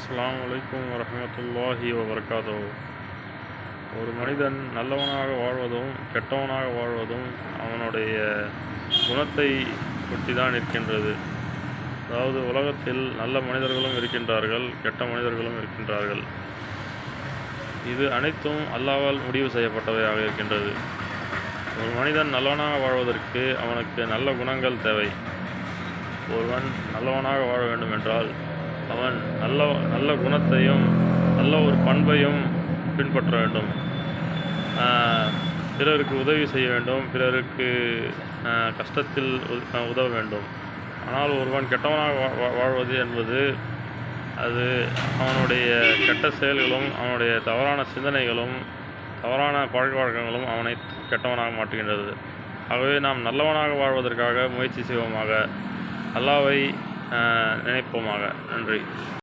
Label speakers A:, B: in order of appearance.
A: அஸ்ஸலாமு அலைக்கும் வரஹ்மத்துல்லாஹி வபரகாத்துஹு. ஒரு மனிதன் நல்லவனாக வாழ்வதும் கெட்டவனாக வாழ்வதும் அவனுடைய குணத்தை ஒட்டி தான் இருக்கின்றது. அதாவது உலகத்தில் நல்ல மனிதர்களும் இருக்கின்றார்கள், கெட்ட மனிதர்களும் இருக்கின்றார்கள். இது அனைத்தும் அல்லாஹ்வால் முடிவு செய்யப்பட்டவையாக இருக்கின்றது. ஒரு மனிதன் நல்லவனாக வாழ்வதற்கு அவனுக்கு நல்ல குணங்கள் தேவை. ஒருவன் நல்லவனாக வாழ வேண்டும் என்றால் அவன் நல்ல குணத்தையும் நல்ல ஒரு பண்பையும் பின்பற்ற வேண்டும். பிறருக்கு உதவி செய்ய வேண்டும், பிறருக்கு கஷ்டத்தில் உதவ வேண்டும். ஆனால் ஒருவன் கெட்டவனாக வாழ்வது என்பது அது அவனுடைய கெட்ட செயல்களும் அவனுடைய தவறான சிந்தனைகளும் தவறான பழக்க வழக்கங்களும் அவனை கெட்டவனாக மாற்றுகின்றது. ஆகவே நாம் நல்லவனாக வாழ்வதற்காக முயற்சி செய்வோமாக. அல்லாஹ்வை நினைப்போமாக. நன்றி.